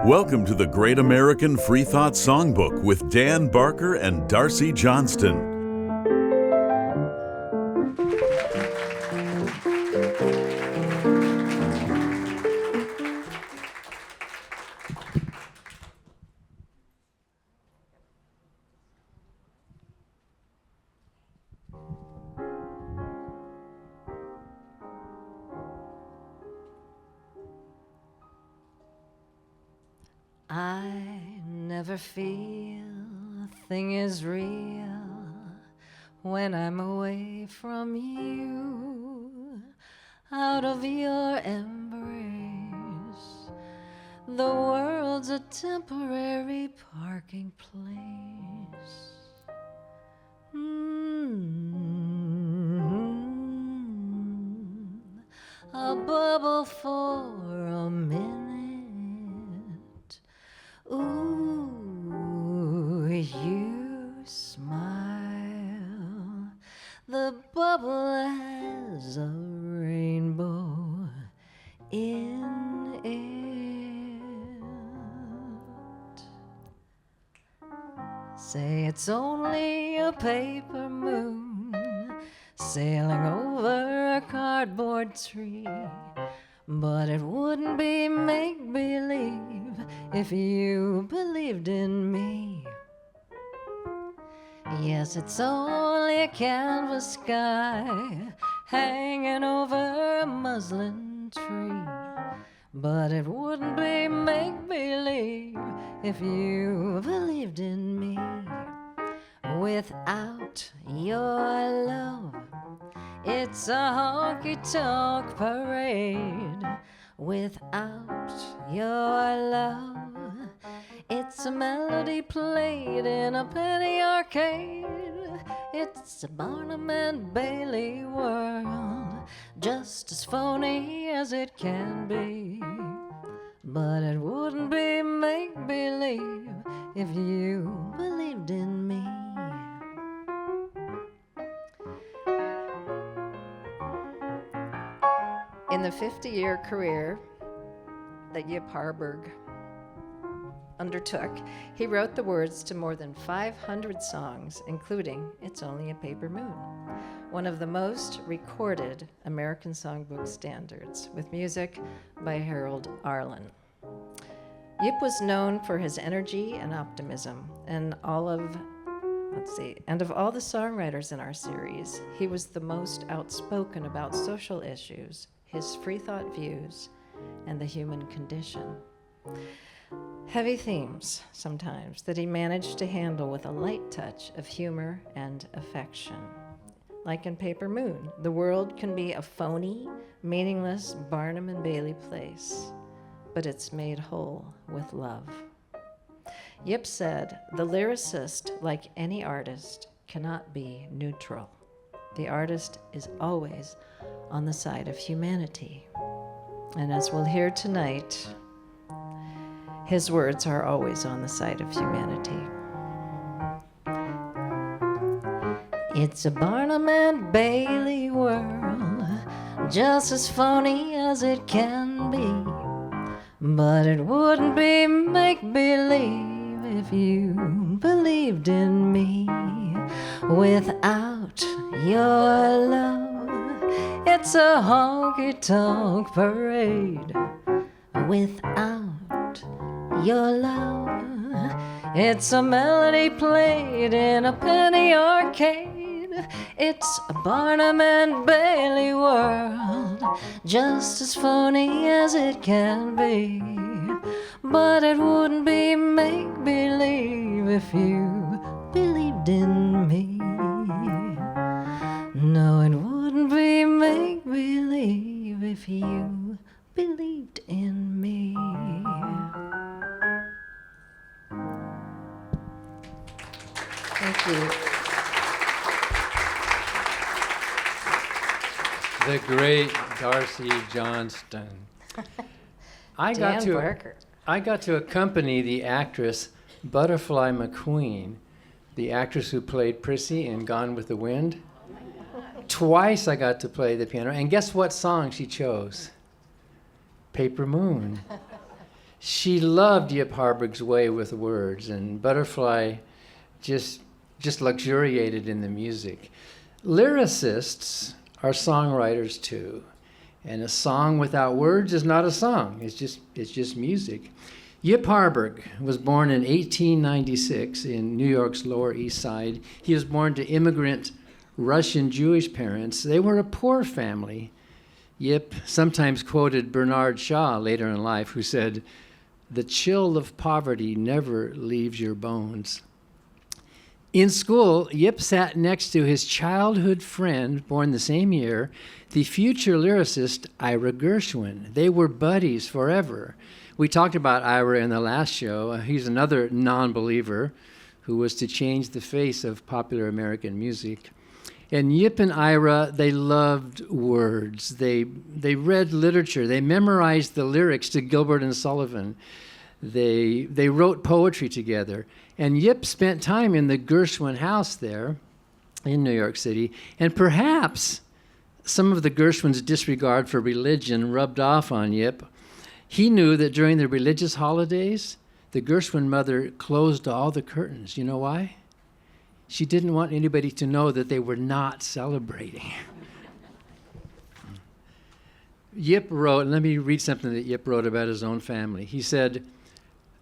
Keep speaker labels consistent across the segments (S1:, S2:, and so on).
S1: Welcome to the Great American Free Thought Songbook with Dan Barker and Darcy Johnston.
S2: I never feel a thing is real when I'm away from you, out of your embrace. The world's a temporary parking place. A bubble for a minute. Ooh, you smile. The bubble has a rainbow in it. Say it's only a paper moon sailing over a cardboard tree, but it wouldn't be make-believe if you believed in me. Yes, it's only a canvas sky hanging over a muslin tree, but it wouldn't be make-believe if you believed in me. Without your love, it's a honky-tonk parade. Without your love, it's a melody played in a penny arcade. It's a Barnum and Bailey world, just as phony as it can be. But it wouldn't be make-believe if you believed in me. In the 50-year career that Yip Harburg undertook, he wrote the words to more than 500 songs, including It's Only a Paper Moon, one of the most recorded American songbook standards, with music by Harold Arlen. Yip was known for his energy and optimism, and of all the songwriters in our series, he was the most outspoken about social issues, his free thought views, and the human condition. Heavy themes, sometimes, that he managed to handle with a light touch of humor and affection. Like in Paper Moon, the world can be a phony, meaningless Barnum and Bailey place, but it's made whole with love. Yip said, "The lyricist, like any artist, cannot be neutral. The artist is always on the side of humanity." And as we'll hear tonight, his words are always on the side of humanity. It's a Barnum and Bailey world, just as phony as it can be. But it wouldn't be make-believe if you believed in me. Without your love, it's a honky-tonk parade. Without your love, it's a melody played in a penny arcade. It's a Barnum and Bailey world, just as phony as it can be. But it wouldn't be make-believe if you believed in me. No, it wouldn't be make-believe if you believed in me. Thank you.
S3: The great Darcy Johnston. I got to accompany the actress Butterfly McQueen, the actress who played Prissy in Gone with the Wind. Twice I got to play the piano, and guess what song she chose? Paper Moon. She loved Yip Harburg's way with words, and Butterfly just luxuriated in the music. Lyricists are songwriters too, and a song without words is not a song. It's just music. Yip Harburg was born in 1896 in New York's Lower East Side. He was born to immigrant Russian Jewish parents. They were a poor family. Yip sometimes quoted Bernard Shaw later in life, who said, "The chill of poverty never leaves your bones." In school, Yip sat next to his childhood friend, born the same year, the future lyricist Ira Gershwin. They were buddies forever. We talked about Ira in the last show. He's another non-believer who was to change the face of popular American music. And Yip and Ira, they loved words. They read literature. They memorized the lyrics to Gilbert and Sullivan. They wrote poetry together. And Yip spent time in the Gershwin house there in New York City. And perhaps some of the Gershwin's disregard for religion rubbed off on Yip. He knew that during the religious holidays, the Gershwin mother closed all the curtains. You know why? She didn't want anybody to know that they were not celebrating. Yip wrote, and let me read something that Yip wrote about his own family. He said,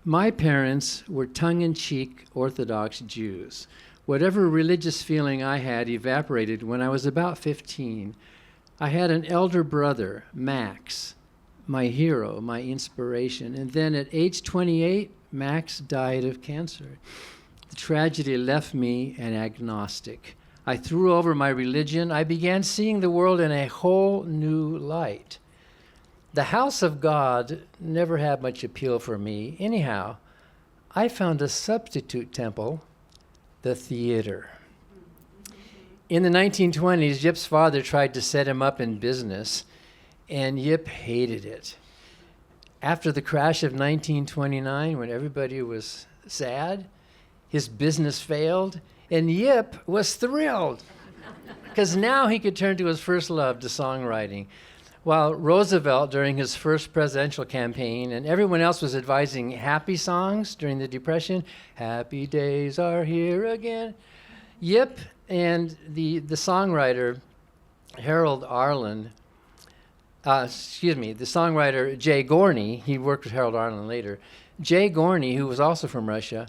S3: "My parents were tongue-in-cheek Orthodox Jews. Whatever religious feeling I had evaporated when I was about 15. I had an elder brother, Max, my hero, my inspiration. And then at age 28, Max died of cancer. The tragedy left me an agnostic. I threw over my religion. I began seeing the world in a whole new light. The house of God never had much appeal for me. Anyhow, I found a substitute temple, the theater." In the 1920s, Yip's father tried to set him up in business, and Yip hated it. After the crash of 1929, when everybody was sad, his business failed, and Yip was thrilled because now he could turn to his first love, to songwriting. While Roosevelt, during his first presidential campaign, and everyone else was advising happy songs during the Depression, happy days are here again, Yip and the songwriter Harold Arlen, the songwriter Jay Gorney, he worked with Harold Arlen later, Jay Gorney, who was also from Russia,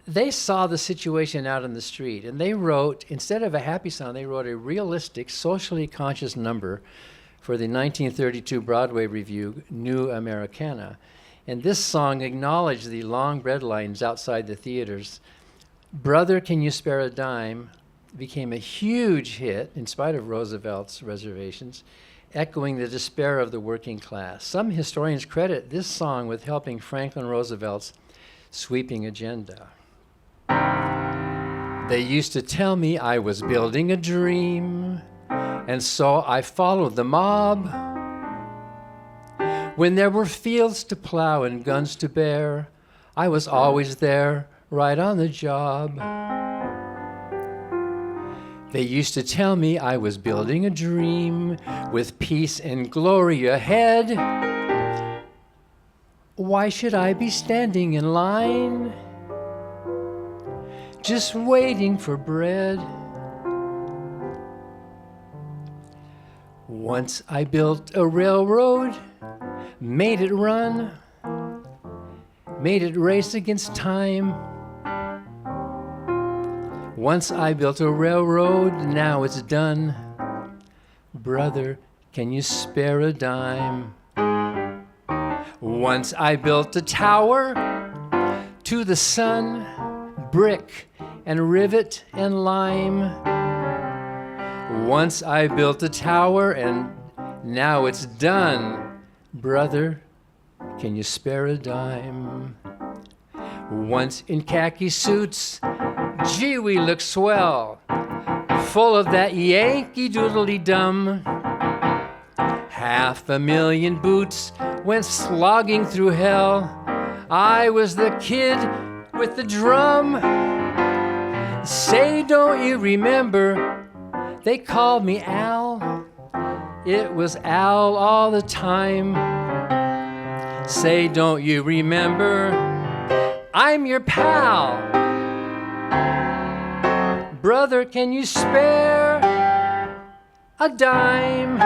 S3: they saw the situation out in the street, and they wrote, instead of a happy song, they wrote a realistic, socially conscious number for the 1932 Broadway revue, New Americana. And this song acknowledged the long bread lines outside the theaters. Brother, Can You Spare a Dime became a huge hit, in spite of Roosevelt's reservations, echoing the despair of the working class. Some historians credit this song with helping Franklin Roosevelt's sweeping agenda. They used to tell me I was building a dream, and so I followed the mob. When there were fields to plow and guns to bear, I was always there, right on the job. They used to tell me I was building a dream with peace and glory ahead. Why should I be standing in line, just waiting for bread? Once I built a railroad, made it run, made it race against time. Once I built a railroad, now it's done. Brother, can you spare a dime? Once I built a tower to the sun, brick and rivet and lime. Once I built a tower and now it's done. Brother, can you spare a dime? Once in khaki suits, gee, we look swell, full of that Yankee doodly-dum. 500,000 boots went slogging through hell. I was the kid with the drum. Say, don't you remember, they called me Al. It was Al all the time. Say, don't you remember? I'm your pal. Brother, can you spare a dime?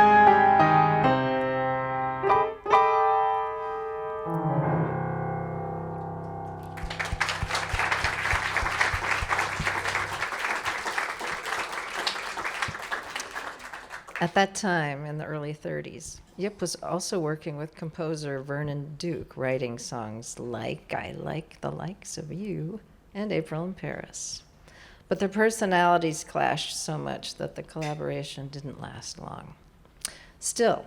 S2: At that time, in the early 30s, Yip was also working with composer Vernon Duke, writing songs like I Like the Likes of You and April in Paris. But their personalities clashed so much that the collaboration didn't last long. Still,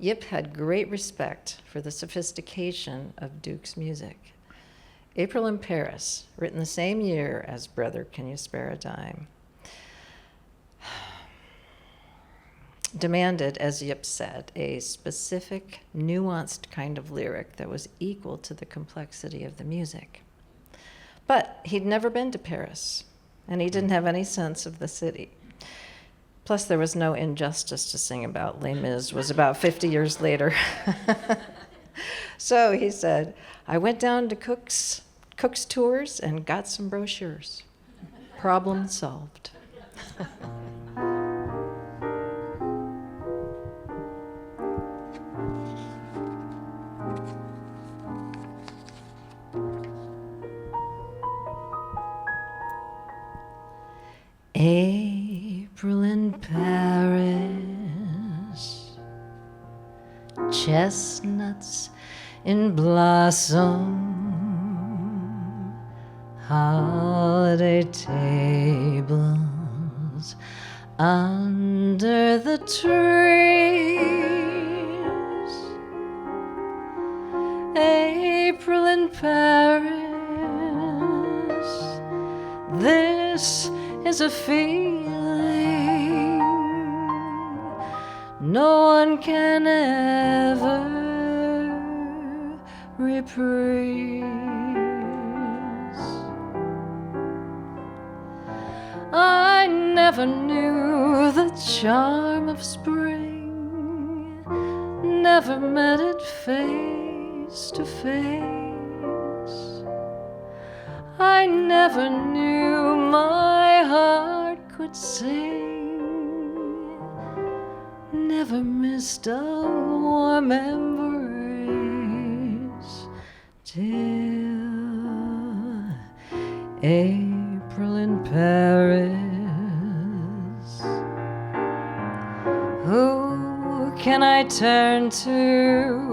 S2: Yip had great respect for the sophistication of Duke's music. April in Paris, written the same year as Brother, Can You Spare a Dime, demanded, as Yip said, a specific, nuanced kind of lyric that was equal to the complexity of the music. But he'd never been to Paris, and he didn't have any sense of the city. Plus, there was no injustice to sing about. Les Mis was about 50 years later. So he said, I went down to Cook's Tours and got some brochures. Problem solved. April in Paris, chestnuts in blossom, holiday tables under the trees. April in Paris, this is a feeling no one can ever reprise. I never knew the charm of spring, never met it face to face. I never knew my heart could sing, never missed a warm embrace till April in Paris. Who can I turn to?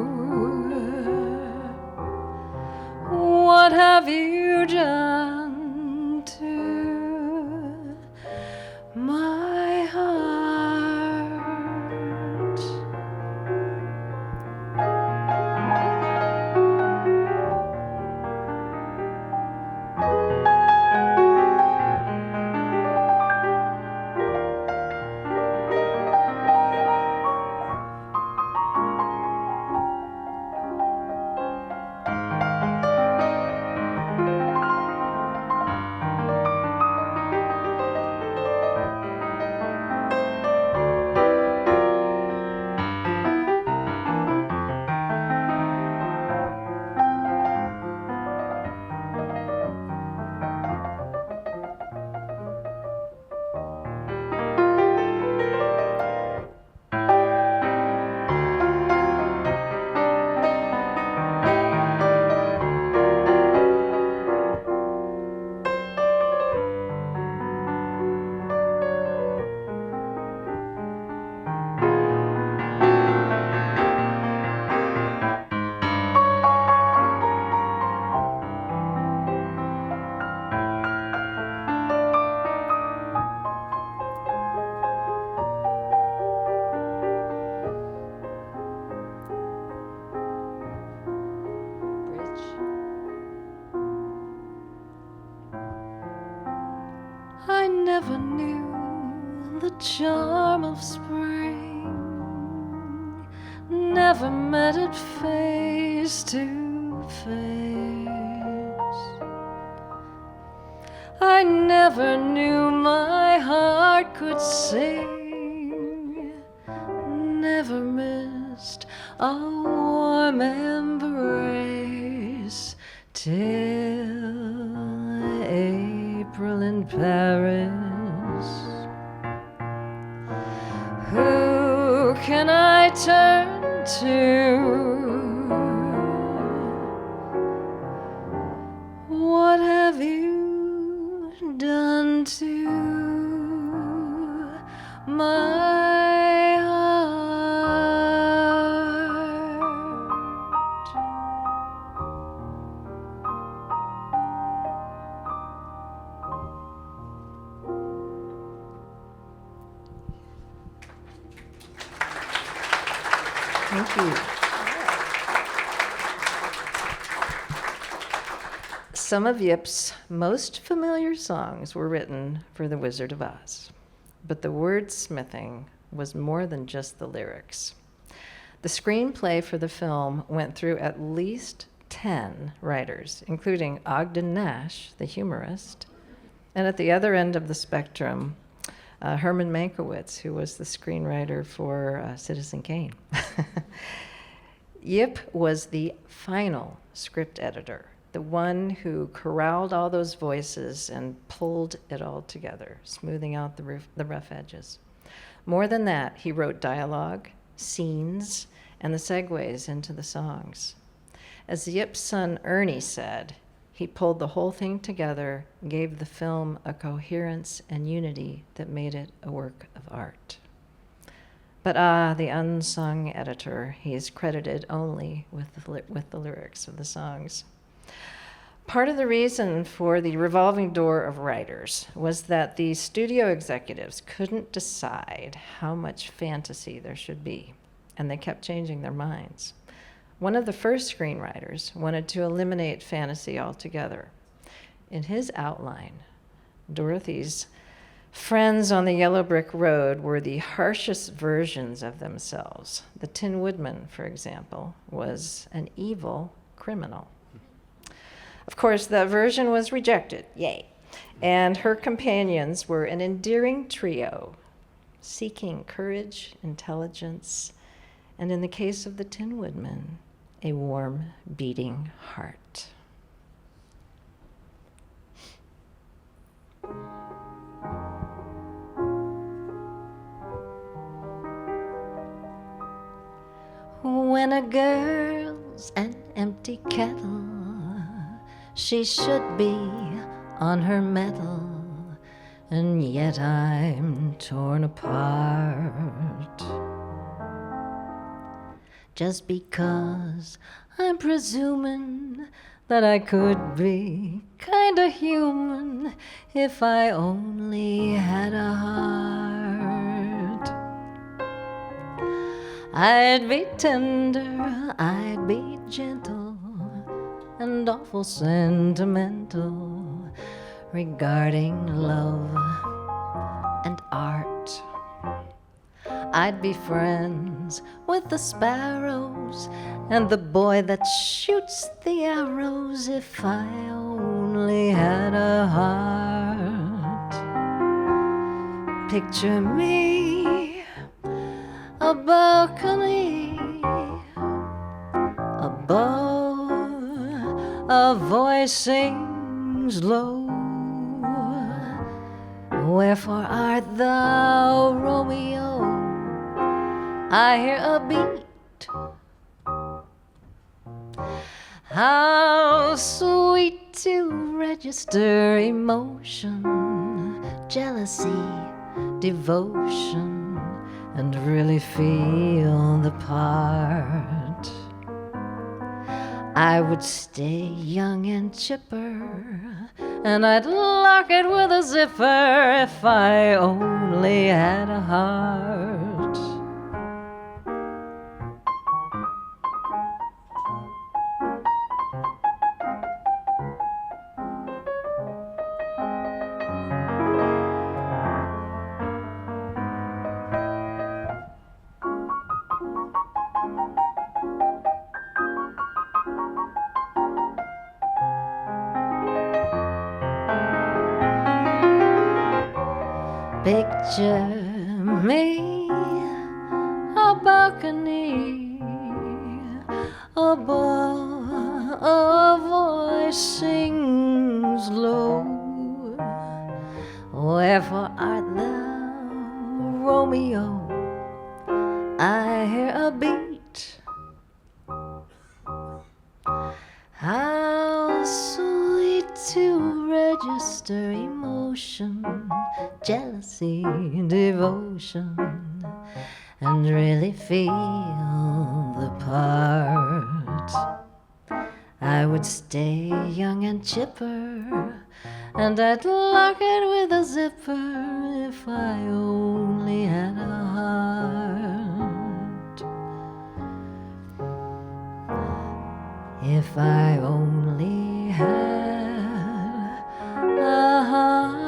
S2: What have you done to my heart? I never knew the charm of spring, never met it face to face. I never knew my heart could sing, never missed a warm embrace till April in Paris. Who can I turn to? What have you done to my heart? Thank you. Some of Yip's most familiar songs were written for The Wizard of Oz, but the wordsmithing was more than just the lyrics. The screenplay for the film went through at least 10 writers, including Ogden Nash, the humorist, and at the other end of the spectrum, Herman Mankiewicz, who was the screenwriter for Citizen Kane. Yip was the final script editor, the one who corralled all those voices and pulled it all together, smoothing out the rough edges. More than that, he wrote dialogue, scenes, and the segues into the songs. As Yip's son Ernie said, he pulled the whole thing together, gave the film a coherence and unity that made it a work of art. But the unsung editor, he is credited only with the lyrics of the songs. Part of the reason for the revolving door of writers was that the studio executives couldn't decide how much fantasy there should be, and they kept changing their minds. One of the first screenwriters wanted to eliminate fantasy altogether. In his outline, Dorothy's friends on the yellow brick road were the harshest versions of themselves. The Tin Woodman, for example, was an evil criminal. Of course, that version was rejected, yay. And her companions were an endearing trio, seeking courage, intelligence, and in the case of the Tin Woodman, a warm, beating heart. When a girl's an empty kettle, she should be on her mettle, and yet I'm torn apart. Just because I'm presuming that I could be kinda human if I only had a heart. I'd be tender, I'd be gentle, and awful sentimental regarding love and art. I'd be friends with the sparrows and the boy that shoots the arrows if I only had a heart. Picture me, a balcony, above, a voice sings low. Wherefore art thou, Romeo? I hear a beat. How sweet to register emotion, jealousy, devotion, and really feel the part. I would stay young and chipper, and I'd lock it with a zipper if I only had a heart. Picture me, a balcony, a voice sings low. Wherefore art thou, Romeo? I hear a beat. How sweet to register emotion, jealousy, devotion, and really feel the part. I would stay young and chipper, and I'd lock it with a zipper if I only had a heart. If I only had a heart.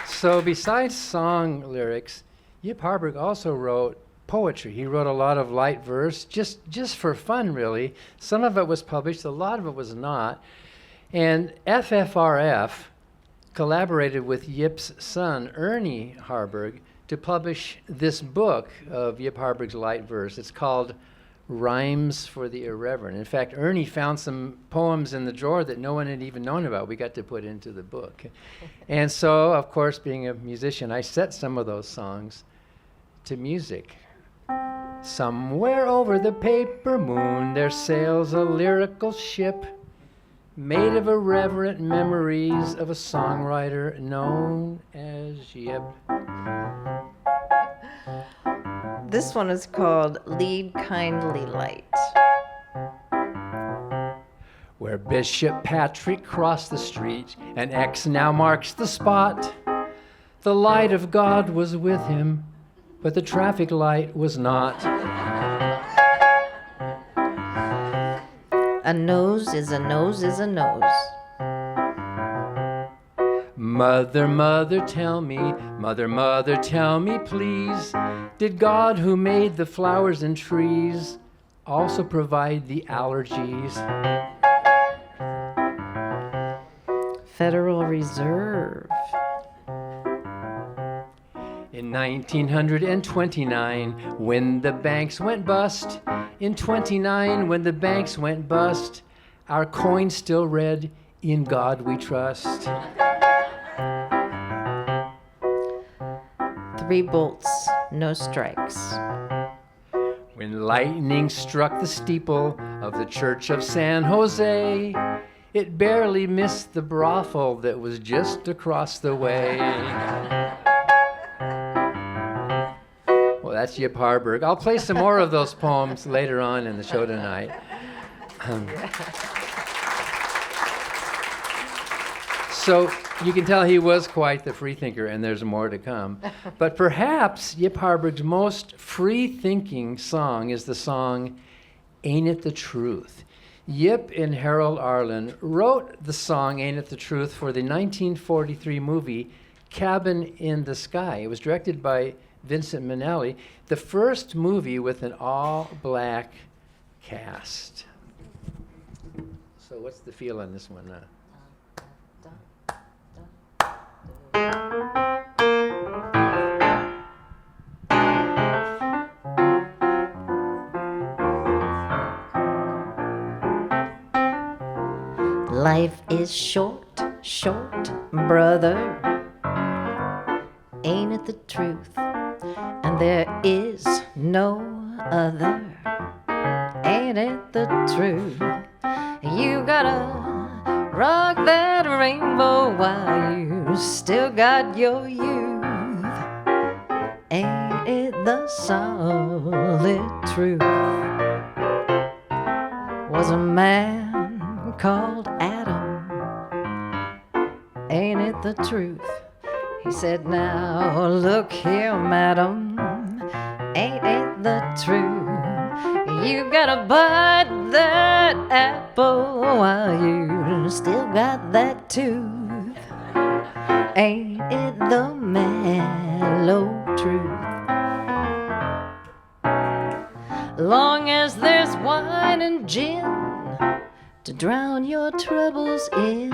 S3: So besides song lyrics, Yip Harburg also wrote poetry. He wrote a lot of light verse, just for fun, really. Some of it was published, a lot of it was not. And FFRF collaborated with Yip's son, Ernie Harburg, to publish this book of Yip Harburg's light verse. It's called Rhymes for the Irreverent. In fact, Ernie found some poems in the drawer that no one had even known about. We got to put into the book. And so, of course, being a musician, I set some of those songs to music. Somewhere over the paper moon there sails a lyrical ship made of irreverent memories of a songwriter known as Yip.
S2: This one is called Lead Kindly Light.
S3: Where Bishop Patrick crossed the street and X now marks the spot, the light of God was with him, but the traffic light was not.
S2: A nose is a nose is a nose.
S3: Mother, mother, tell me, mother, mother, tell me, please, did God who made the flowers and trees also provide the allergies?
S2: Federal Reserve.
S3: In 1929, when the banks went bust, in 29, when the banks went bust, our coin still read, "In God we trust."
S2: 3 bolts, no strikes.
S3: When lightning struck the steeple of the Church of San Jose, it barely missed the brothel that was just across the way. Well, that's Yip Harburg. I'll play some more of those poems later on in the show tonight. So you can tell he was quite the freethinker, and there's more to come. But perhaps Yip Harburg's most free-thinking song is the song Ain't It the Truth? Yip and Harold Arlen wrote the song Ain't It the Truth for the 1943 movie Cabin in the Sky. It was directed by Vincent Minnelli, the first movie with an all-black cast. So what's the feel on this one?
S2: Life is short, short, brother. Ain't it the truth? And there is no other. Ain't it the truth? You gotta rock that rainbow while you still got your youth. Ain't it the solid truth? Was a man called Adam. Ain't it the truth? He said, now look here, madam, ain't it the truth? You gotta bite that apple while you still got that tooth. Ain't it the mellow truth? Long as there's wine and gin, to drown your troubles in.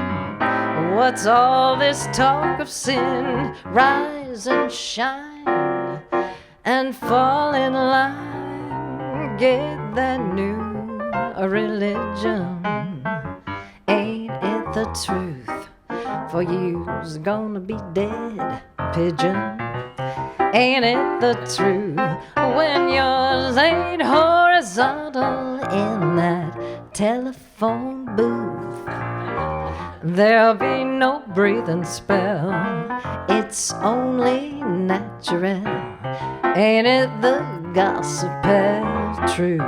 S2: What's all this talk of sin? Rise and shine and fall in line. Get that new religion. Ain't it the truth? For you's gonna be dead, pigeon. Ain't it the truth? When you're laid horizontal in that telephone booth, there'll be no breathing spell. It's only natural. Ain't it the gospel truth?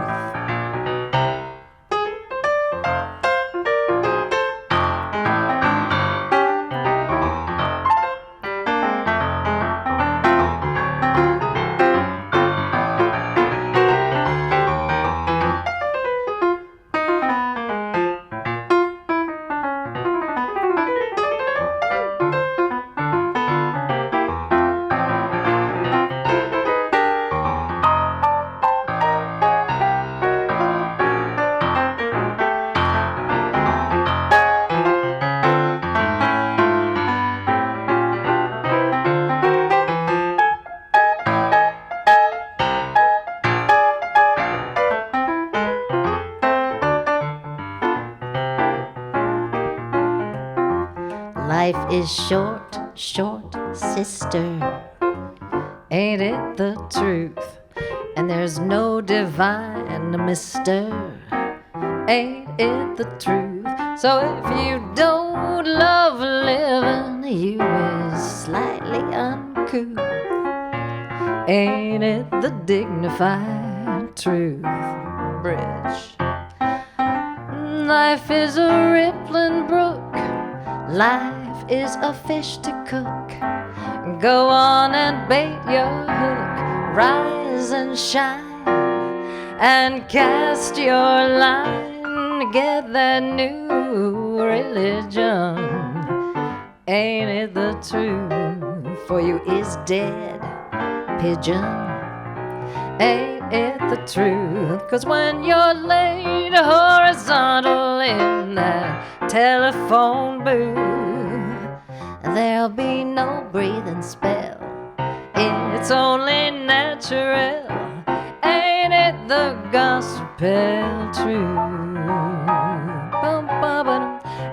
S2: Life is short, short, sister. Ain't it the truth? And there's no divine mister. Ain't it the truth? So if you don't love living, you is slightly uncouth. Ain't it the dignified truth? Bridge. Life is a rippling brook. Life is a fish to cook. Go on and bait your hook. Rise and shine and cast your line. Get that new religion. Ain't it the truth? For you is dead, pigeon. Ain't it the truth? 'Cause when you're laid horizontal in that telephone booth, there'll be no breathing spell. It's only natural. Ain't it the gospel truth?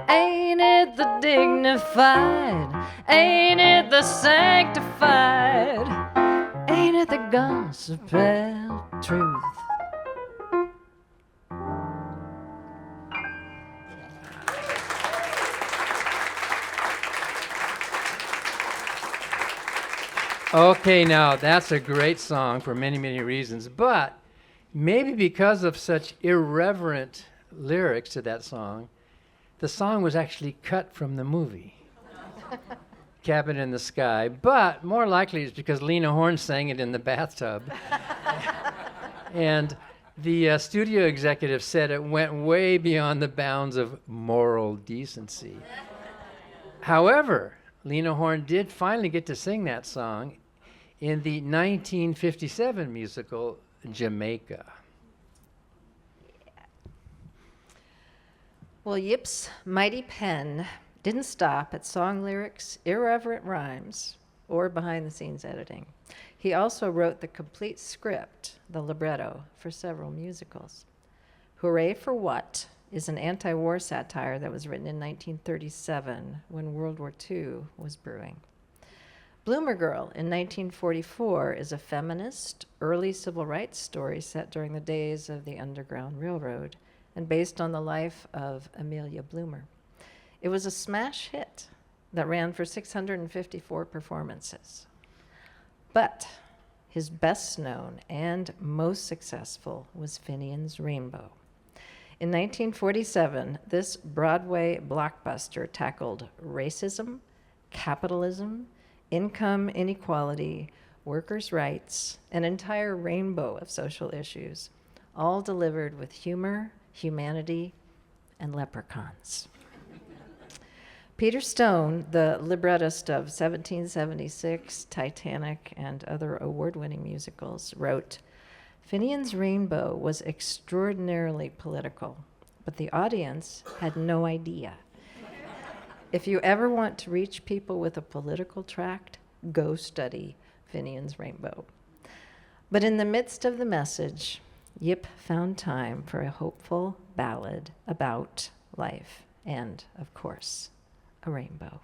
S2: Ain't it the dignified? Ain't it the sanctified? Ain't it the gospel truth?
S3: Okay, now that's a great song for many, many reasons, but maybe because of such irreverent lyrics to that song, the song was actually cut from the movie, Cabin in the Sky, but more likely it's because Lena Horne sang it in the bathtub. And the studio executive said it went way beyond the bounds of moral decency. However, Lena Horne did finally get to sing that song in the 1957 musical Jamaica.
S2: Well, Yip's mighty pen didn't stop at song lyrics, irreverent rhymes, or behind-the-scenes editing. He also wrote the complete script, the libretto, for several musicals. Hooray for What is an anti-war satire that was written in 1937 when World War II was brewing. Bloomer Girl in 1944 is a feminist, early civil rights story set during the days of the Underground Railroad and based on the life of Amelia Bloomer. It was a smash hit that ran for 654 performances. But his best known and most successful was Finian's Rainbow. In 1947, this Broadway blockbuster tackled racism, capitalism, income inequality, workers' rights, an entire rainbow of social issues, all delivered with humor, humanity, and leprechauns. Peter Stone, the librettist of 1776, Titanic, and other award-winning musicals, wrote, "Finian's Rainbow was extraordinarily political, but the audience had no idea. If you ever want to reach people with a political tract, go study Finian's Rainbow. But in the midst of the message, Yip found time for a hopeful ballad about life and, of course, a rainbow.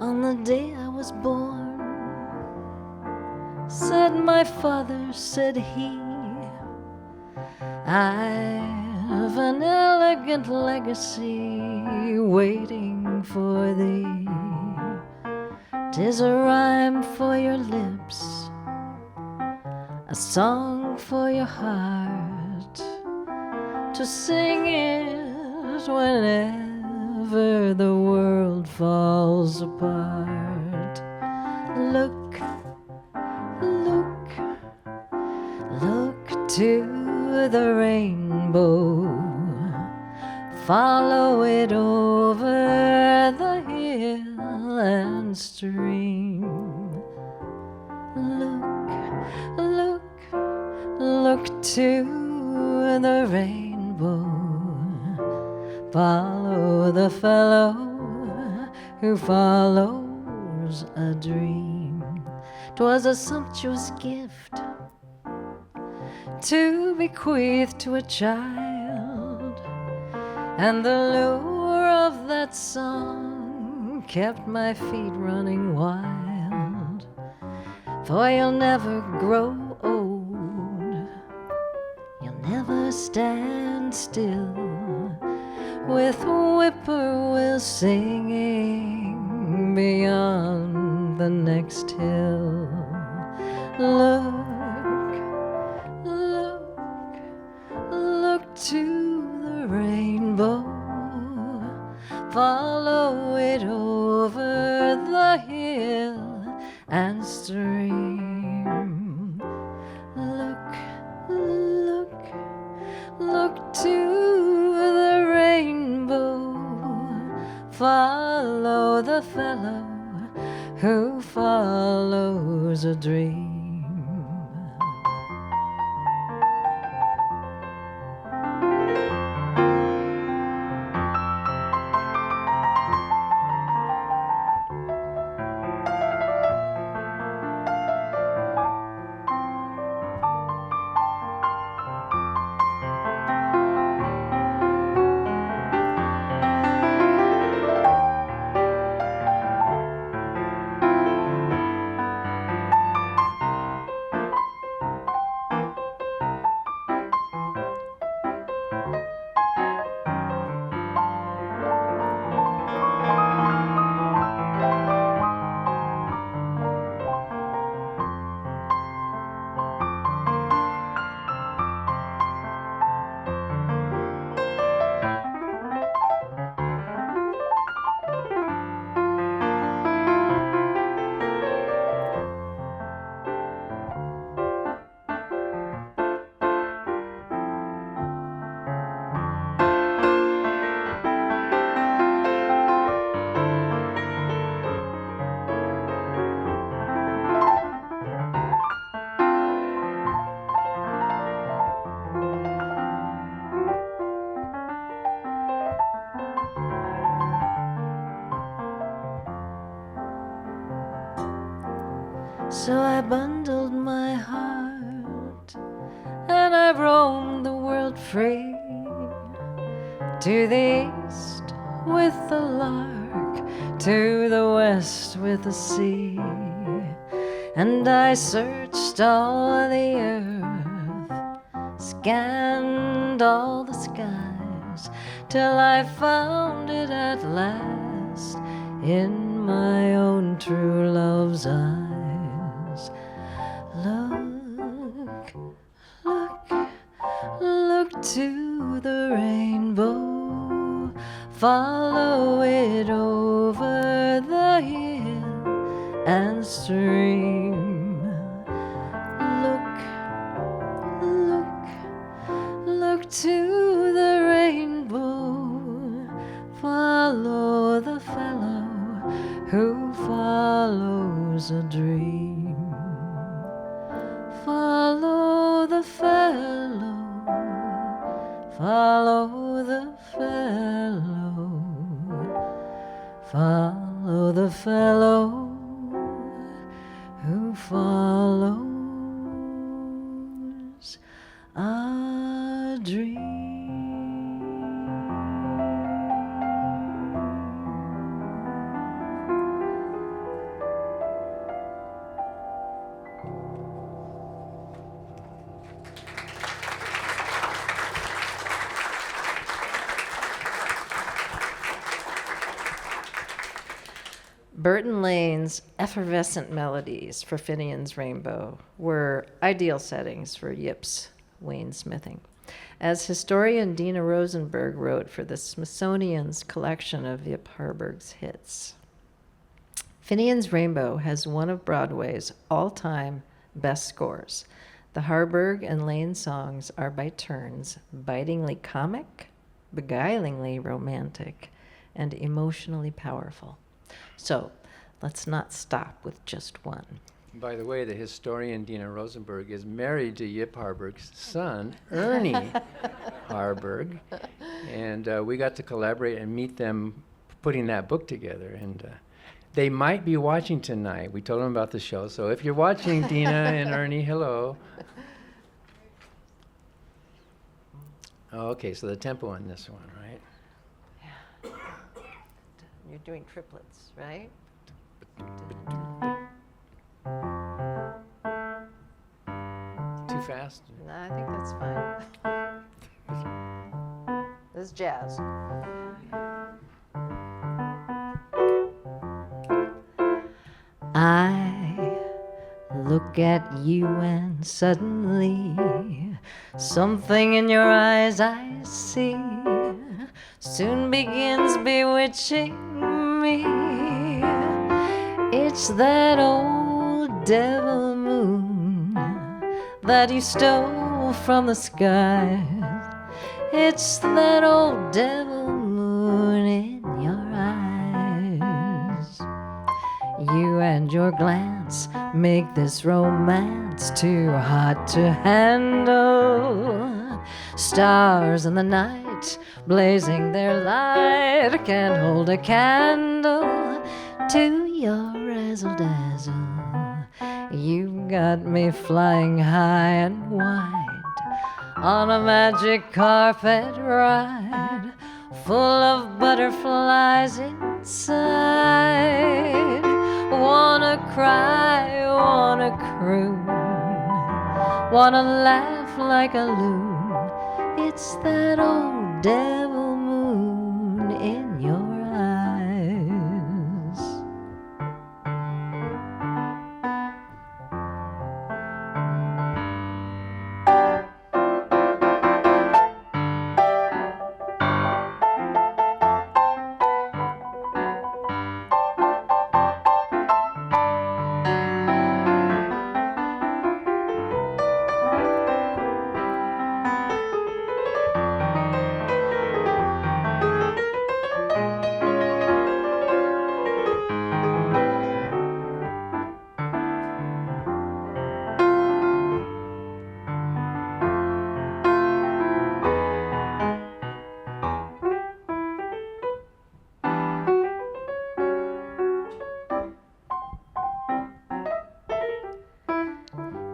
S2: On the day I was born, said my father, said he, I've an elegant legacy waiting for thee. 'Tis a rhyme for your lips, a song for your heart, to sing it whenever the world falls apart. Look, look, look to the rainbow, follow it over the hill and stream. Look, look, look to the rainbow, follow the fellow who follows a dream. 'Twas a sumptuous gift to bequeath to a child, and the lure of that song kept my feet running wild. For you'll never grow old, you'll never stand still, with whippoorwills singing beyond the next hill. Look, look, look to the rainbow, follow it over the hill and stream. Look, look, look to the rainbow, follow the fellow who follows a dream. So I bundled my heart and I roamed the world free, to the east with the lark, to the west with the sea. And I searched all the earth, scanned all the skies, till I found it at last in my own true love's eyes. Look, look, look to the rainbow, follow it over the hill and stream. Look, look, look to the rainbow, follow the fellow who follows a dream. Follow the fellow, follow the fellow, follow the fellow who follows a dream. Burton Lane's effervescent melodies for Finian's Rainbow were ideal settings for Yip's wainsmithing. As historian Dina Rosenberg wrote for the Smithsonian's collection of Yip Harburg's hits, Finian's Rainbow has one of Broadway's all-time best scores. The Harburg and Lane songs are by turns bitingly comic, beguilingly romantic, and emotionally powerful. So let's not stop with just one.
S3: By the way, the historian Dina Rosenberg is married to Yip Harburg's son, Ernie Harburg. And we got to collaborate and meet them putting that book together. And they might be watching tonight. We told them about the show. So if you're watching, Dina and Ernie, hello. Oh, okay, so the tempo on this one, right?
S2: You're doing triplets, right?
S3: Too fast?
S2: No, I think that's fine. This is jazz. I look at you and suddenly something in your eyes I see soon begins bewitching me. It's that old devil moon that you stole from the skies. It's that old devil moon in your eyes. You and your glance make this romance too hot to handle. Stars in the night blazing their light can't hold a candle to your razzle-dazzle. You got me flying high and wide on a magic carpet ride full of butterflies inside. Wanna cry, wanna croon, wanna laugh like a loon. It's that old devil moon in your eyes.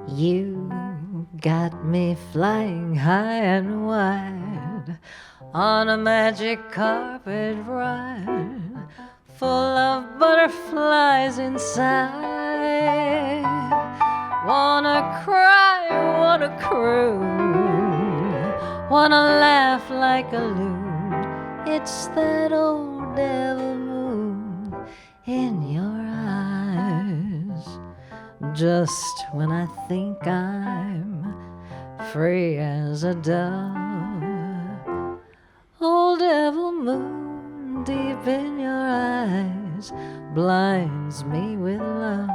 S2: You got me flying high and wide on a magic carpet ride full of butterflies inside. Wanna cry, wanna croon, wanna laugh like a loon. It's that old devil moon in your eyes. Just when I think I'm free as a dove, old devil moon deep in your eyes blinds me with love.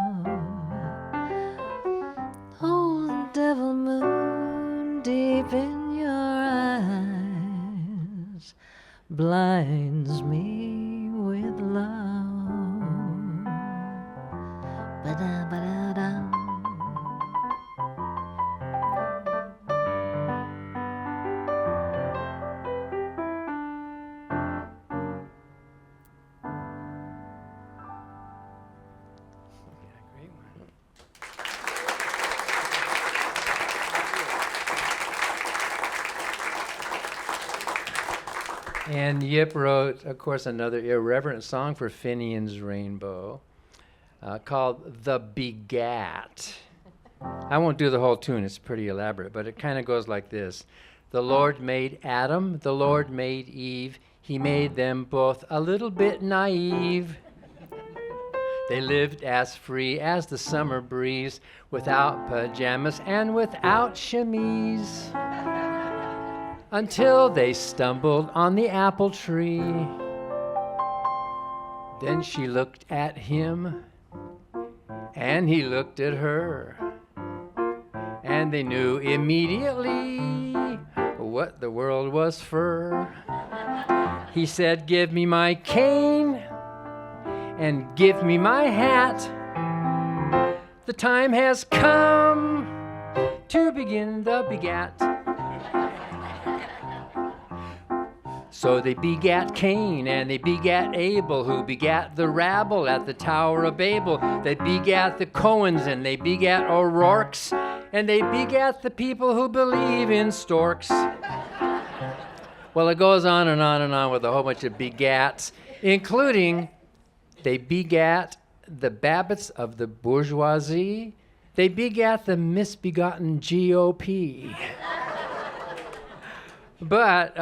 S2: Old devil moon deep in your eyes blinds me
S3: And Yip wrote, of course, another irreverent song for Finian's Rainbow called The Begat. I won't do the whole tune, it's pretty elaborate, but it kind of goes like this. The Lord made Adam, the Lord made Eve, he made them both a little bit naive. They lived as free as the summer breeze, without pajamas and without chemise, until they stumbled on the apple tree. Then she looked at him, and he looked at her, and they knew immediately what the world was for. He said, give me my cane and give me my hat. The time has come to begin the begat. So they begat Cain, and they begat Abel, who begat the rabble at the Tower of Babel. They begat the Cohens, and they begat O'Rourke's, and they begat the people who believe in storks. Well, it goes on and on and on with a whole bunch of begats, including they begat the Babbitts of the bourgeoisie. They begat the misbegotten GOP. But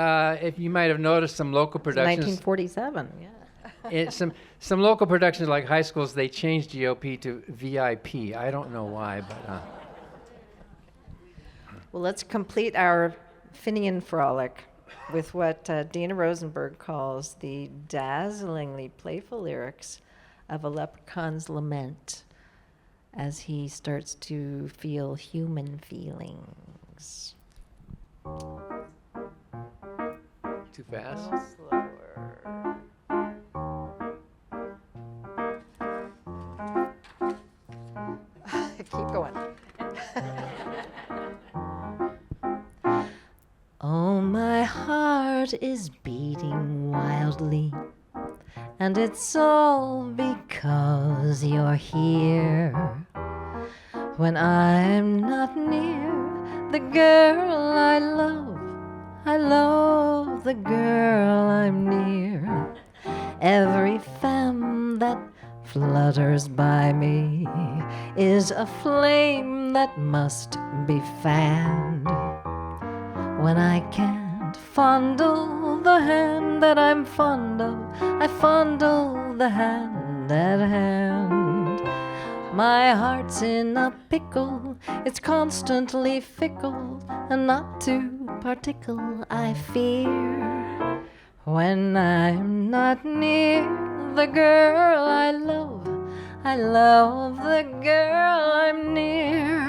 S3: if you might have noticed some local productions.
S2: 1947, yeah.
S3: Some local productions like high schools, they changed GOP to VIP. I don't know why, but.
S2: Well, let's complete our Finian frolic with what Dina Rosenberg calls the dazzlingly playful lyrics of a leprechaun's lament as he starts to feel human feelings.
S3: Too fast?
S2: Slower. Keep going. Oh, my heart is beating wildly, and it's all because you're here. When I'm not near the girl I love the girl I'm near. Every femme that flutters by me is a flame that must be fanned. When I can't fondle the hand that I'm fond of, I fondle the hand at hand. My heart's in a pickle, it's constantly fickle, and not to particle I fear. When I'm not near the girl I love the girl I'm near.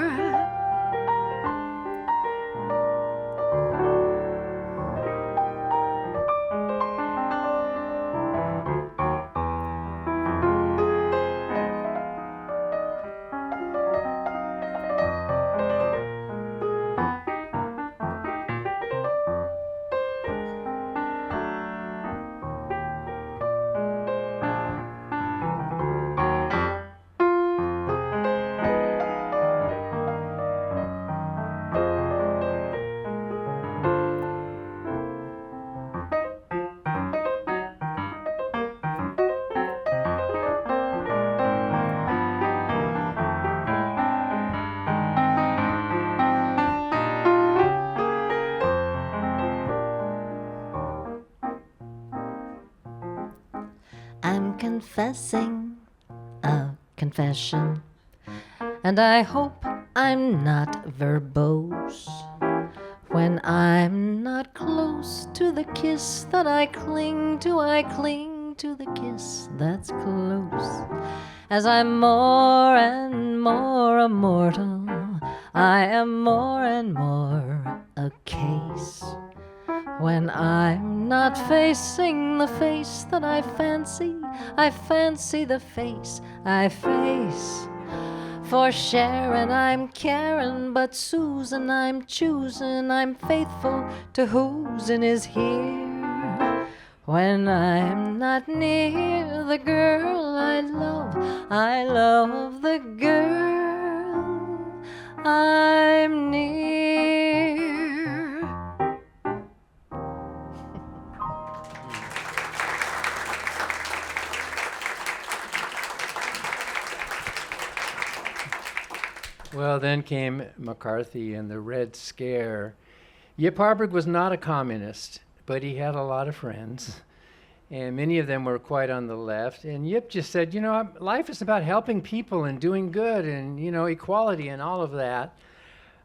S2: Confessing a confession, and I hope I'm not verbose when I'm not close to the kiss that I cling to. I cling to the kiss that's close. As I'm more and more a mortal, I am more and more a case. When I'm not facing the face that I fancy the face I face. For Sharon I'm caring, but Susan I'm choosing. I'm faithful to who's in is here. When I'm not near the girl I love the girl I'm near.
S3: Well, then came McCarthy and the Red Scare. Yip Harburg was not a communist, but he had a lot of friends, and many of them were quite on the left. And Yip just said, life is about helping people and doing good and, equality and all of that.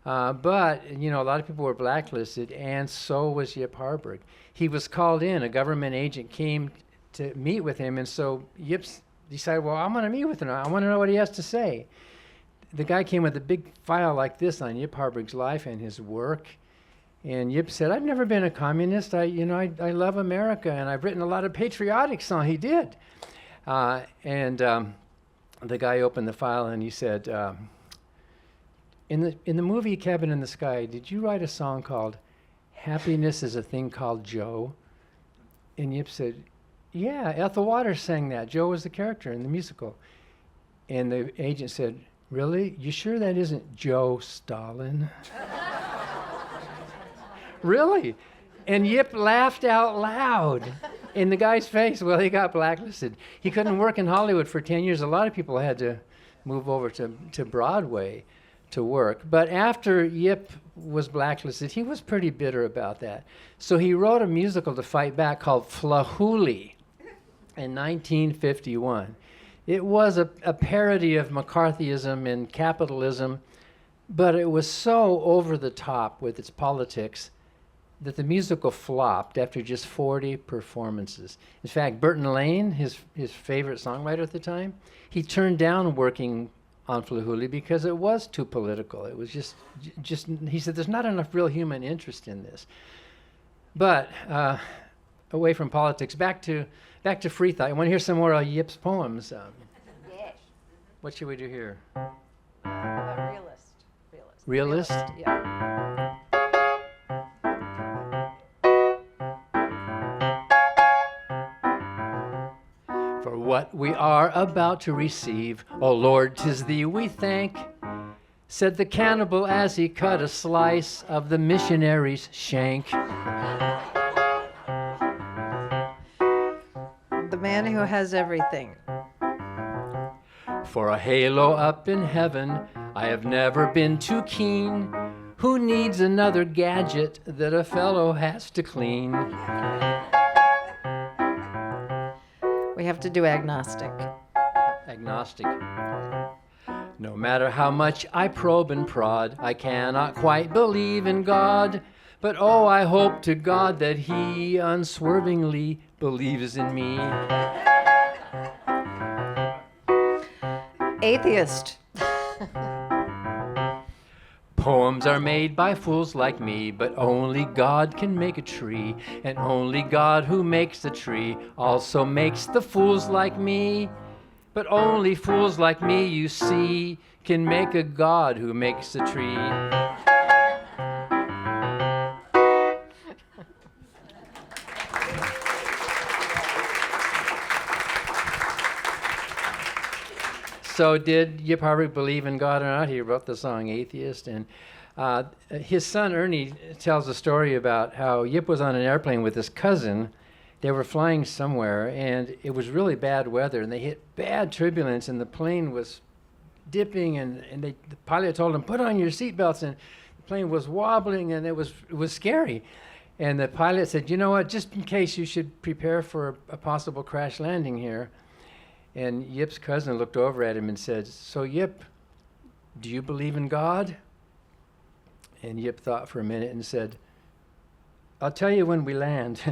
S3: But a lot of people were blacklisted, and so was Yip Harburg. He was called in. A government agent came to meet with him, and so Yip decided, well, I'm going to meet with him. I want to know what he has to say. The guy came with a big file like this on Yip Harburg's life and his work. And Yip said, I've never been a communist. I love America, and I've written a lot of patriotic songs. He did. The guy opened the file, and he said, in the movie Cabin in the Sky, did you write a song called Happiness is a Thing Called Joe? And Yip said, yeah, Ethel Waters sang that. Joe was the character in the musical. And the agent said, really? You sure that isn't Joe Stalin? Really? And Yip laughed out loud in the guy's face. Well, he got blacklisted. He couldn't work in Hollywood for 10 years. A lot of people had to move over to Broadway to work. But after Yip was blacklisted, he was pretty bitter about that. So he wrote a musical to fight back called Flahooley in 1951. It was a parody of McCarthyism and capitalism, but it was so over the top with its politics that the musical flopped after just 40 performances. In fact, Burton Lane, his favorite songwriter at the time, he turned down working on Flahooley because it was too political. It was just he said, there's not enough real human interest in this. But away from politics, back to free thought. You want to hear some more of Yip's poems?
S2: Yes.
S3: What should we do here?
S2: Realist.
S3: Realist?
S2: Yeah.
S3: For what we are about to receive, O Lord, 'tis thee we thank, said the cannibal as he cut a slice of the missionary's shank.
S2: The man who has everything.
S3: For a halo up in heaven, I have never been too keen. Who needs another gadget that a fellow has to clean?
S2: We have to do agnostic.
S3: Agnostic. No matter how much I probe and prod, I cannot quite believe in God. But oh, I hope to God that He unswervingly believes in me.
S2: Atheist.
S3: Poems are made by fools like me, but only God can make a tree, and only God who makes the tree also makes the fools like me. But only fools like me, you see, can make a God who makes the tree. So did Yip Harburg believe in God or not? He wrote the song Atheist. And his son Ernie tells a story about how Yip was on an airplane with his cousin. They were flying somewhere, and it was really bad weather, and they hit bad turbulence, and the plane was dipping, and the pilot told them, put on your seatbelts, and the plane was wobbling, and it was scary. And the pilot said, you know what, just in case, you should prepare for a possible crash landing here. And Yip's cousin looked over at him and said, so Yip, do you believe in God? And Yip thought for a minute and said, I'll tell you when we land.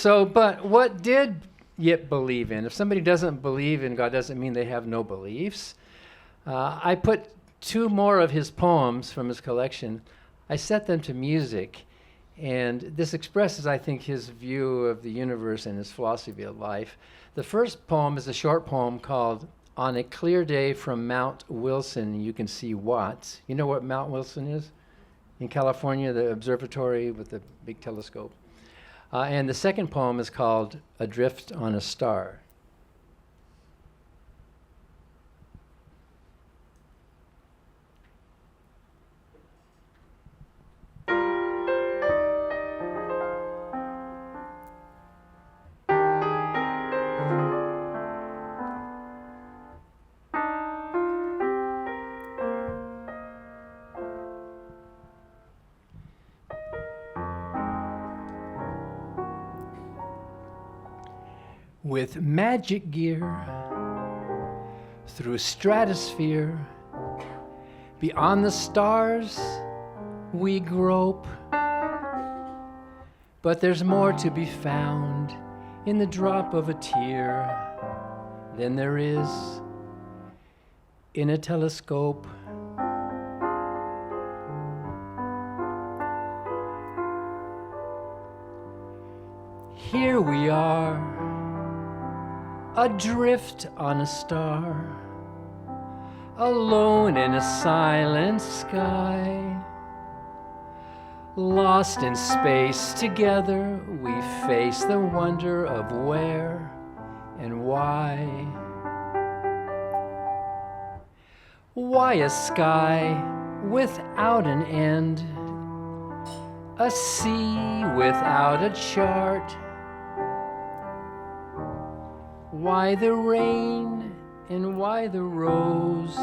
S3: But what did Yip believe in? If somebody doesn't believe in God, doesn't mean they have no beliefs. I put two more of his poems from his collection. I set them to music. And this expresses, I think, his view of the universe and his philosophy of life. The first poem is a short poem called On a Clear Day from Mount Wilson, You Can See Watts. You know what Mount Wilson is? In California, the observatory with the big telescope. And the second poem is called Adrift on a Star. with magic gear through a stratosphere. Beyond the stars we grope, but there's more to be found in the drop of a tear than there is in a telescope. Here we are, adrift on a star, alone in a silent sky. Lost in space together, we face the wonder of where and why. Why a sky without an end? A sea without a chart? Why the rain and why the rose?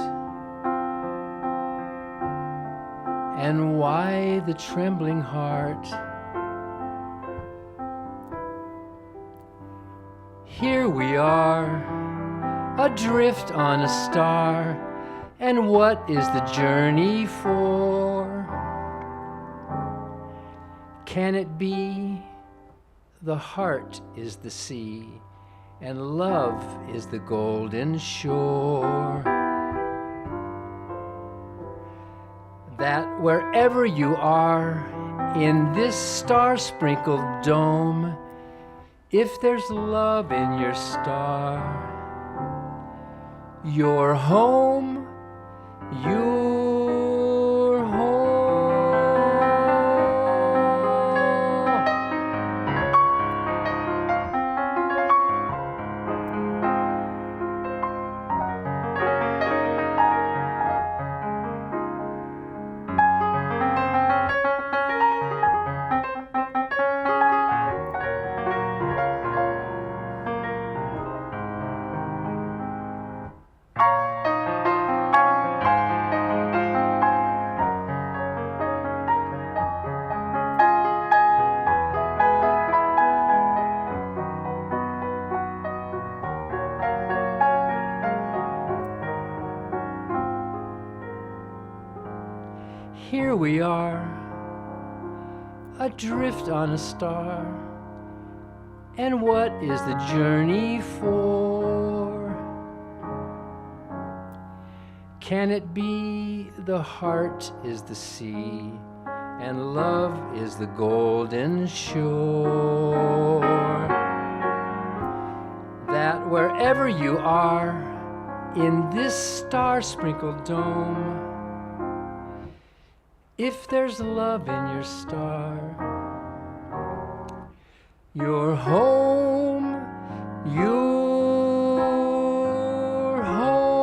S3: And why the trembling heart? Here we are, adrift on a star, and what is the journey for? Can it be the heart is the sea, and love is the golden shore? That wherever you are in this star-sprinkled dome, if there's love in your star, you're home, you're home. Here we are, adrift on a star, and what is the journey for? Can it be the heart is the sea, and love is the golden shore? That wherever you are in this star-sprinkled dome, if there's love in your star, you're home, you're home.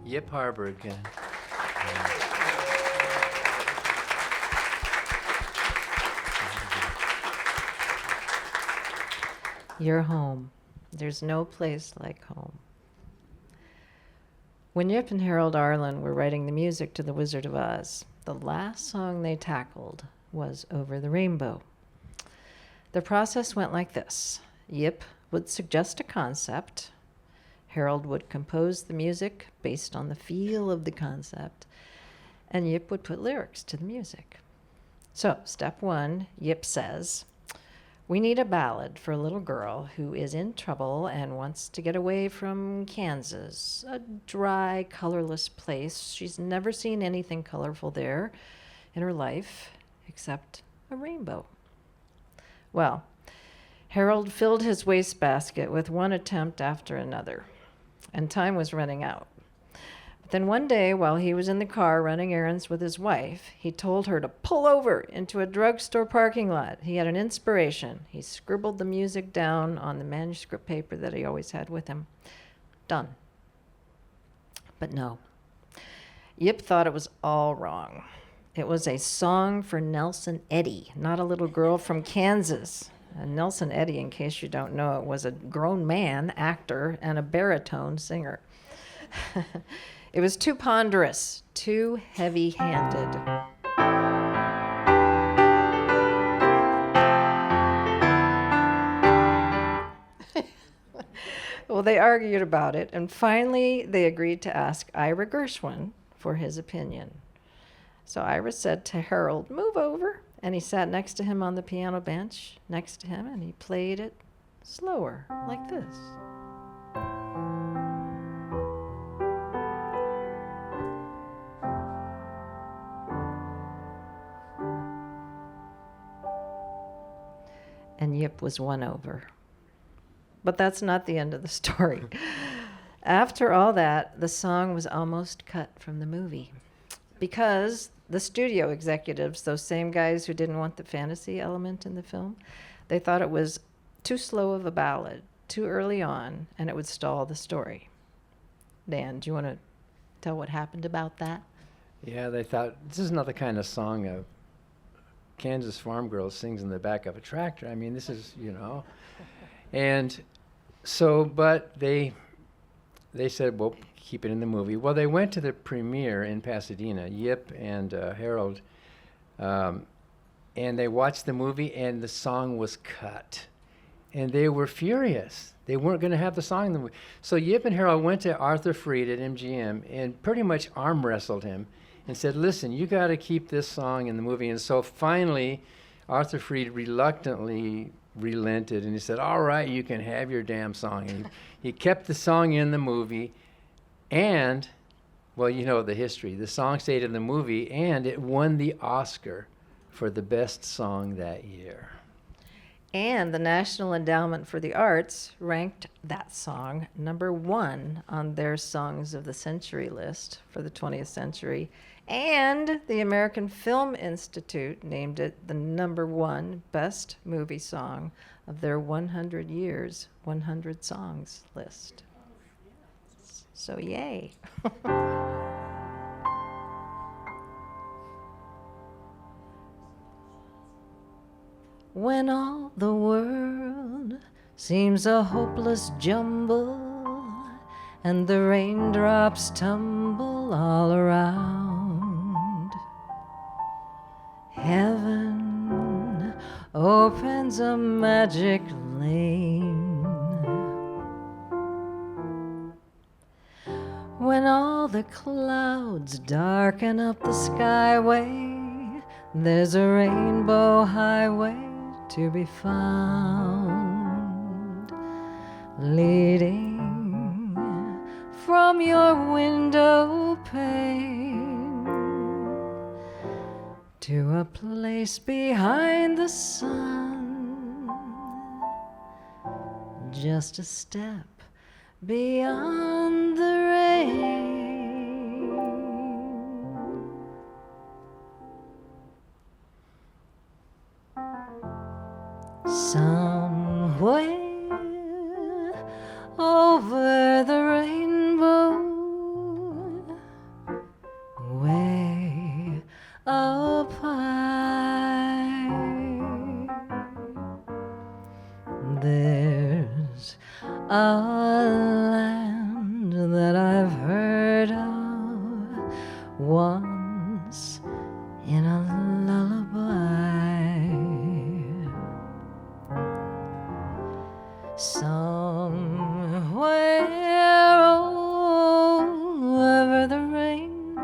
S3: Yip Harbor again.
S2: You're home. There's no place like home. When Yip and Harold Arlen were writing the music to The Wizard of Oz, the last song they tackled was Over the Rainbow. The process went like this. Yip would suggest a concept. Harold would compose the music based on the feel of the concept, and Yip would put lyrics to the music. So, step one, Yip says, we need a ballad for a little girl who is in trouble and wants to get away from Kansas, a dry, colorless place. She's never seen anything colorful there in her life except a rainbow. Well, Harold filled his wastebasket with one attempt after another, and time was running out. Then one day, while he was in the car running errands with his wife, he told her to pull over into a drugstore parking lot. He had an inspiration. He scribbled the music down on the manuscript paper that he always had with him. Done. But no. Yip thought it was all wrong. It was a song for Nelson Eddy, not a little girl from Kansas. And Nelson Eddy, in case you don't know it, was a grown man, actor, and a baritone singer. It was too ponderous, too heavy-handed. Well, they argued about it, and finally they agreed to ask Ira Gershwin for his opinion. So Ira said to Harold, "Move over." And he sat next to him on the piano bench, next to him, and he played it slower, like this. And Yip was won over. But that's not the end of the story. After all that, the song was almost cut from the movie because the studio executives, those same guys who didn't want the fantasy element in the film, they thought it was too slow of a ballad, too early on, and it would stall the story. Dan, do you want to tell what happened about that?
S3: Yeah, they thought, this is not the kind of song a Kansas farm girl sings in the back of a tractor. I mean, this is, And so, but they said, well, keep it in the movie. Well, they went to the premiere in Pasadena, Yip and Harold, and they watched the movie, and the song was cut. And they were furious. They weren't going to have the song in the movie. So Yip and Harold went to Arthur Freed at MGM and pretty much arm wrestled him and said, listen, you got to keep this song in the movie. And so finally, Arthur Freed reluctantly relented, and he said, all right, you can have your damn song. And he kept the song in the movie, and, well, you know the history. The song stayed in the movie, and it won the Oscar for the best song that year.
S2: And the National Endowment for the Arts ranked that song #1 on their Songs of the Century list for the 20th century. And the American Film Institute named it the #1 best movie song of their 100 Years, 100 Songs list. So yay. When all the world seems a hopeless jumble and the raindrops tumble all around, heaven opens a magic lane. When all the clouds darken up the skyway, there's a rainbow highway to be found, leading from your window pane to a place behind the sun, just a step beyond the rain. Somewhere over the rainbow, way up high, there's a land that I've heard of once in a lullaby. Somewhere over the rainbow,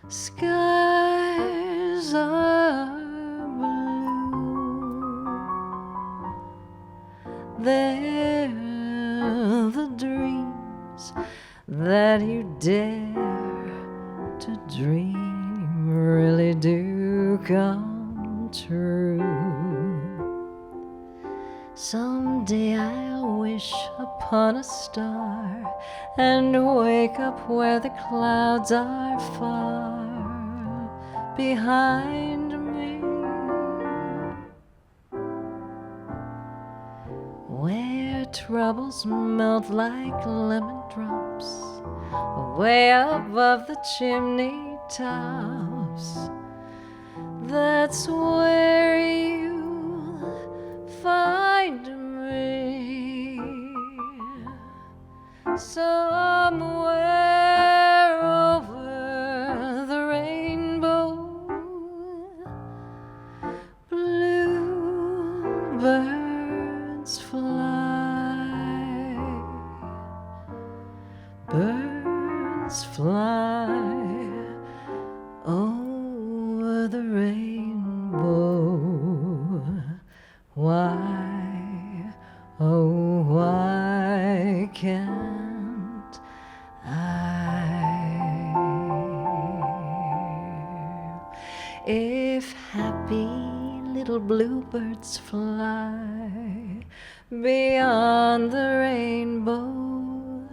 S2: skies are blue. They're the dreams that you dare to dream really do come true. Someday I'll wish upon a star and wake up where the clouds are far behind me, where troubles melt like lemon drops way above the chimney tops. That's where you'll find me, somewhere over the rainbow. Bluebirds fly, birds fly over the rainbow. Why, oh, why can't I? If happy little bluebirds fly beyond the rainbow,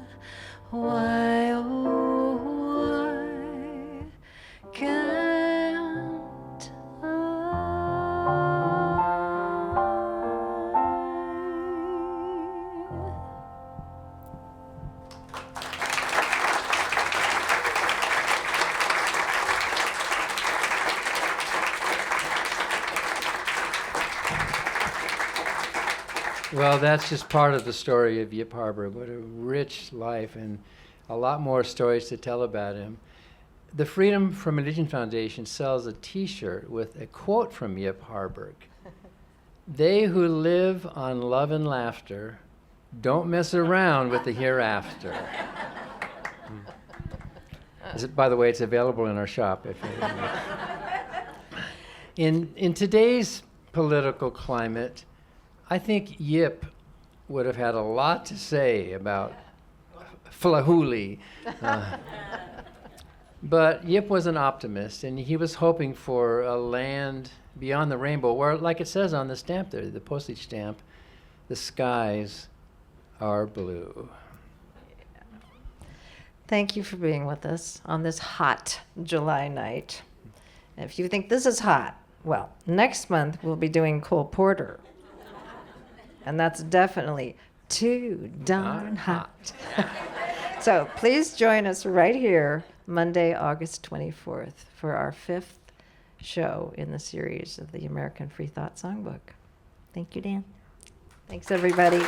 S2: why, oh, why can't I?
S3: Well, that's just part of the story of Yip Harburg. What a rich life, and a lot more stories to tell about him. The Freedom from Religion Foundation sells a T-shirt with a quote from Yip Harburg. They who live on love and laughter don't mess around with the hereafter. By the way, it's available in our shop. In today's political climate, I think Yip would have had a lot to say about Flahuli. But Yip was an optimist, and he was hoping for a land beyond the rainbow where, like it says on the stamp there, the postage stamp, the skies are blue.
S2: Thank you for being with us on this hot July night. And if you think this is hot, well, next month we'll be doing Cole Porter. And that's definitely too darn hot. So please join us right here Monday, August 24th for our 5th show in the series of the American Free Thought Songbook. Thank you, Dan. Thanks, everybody.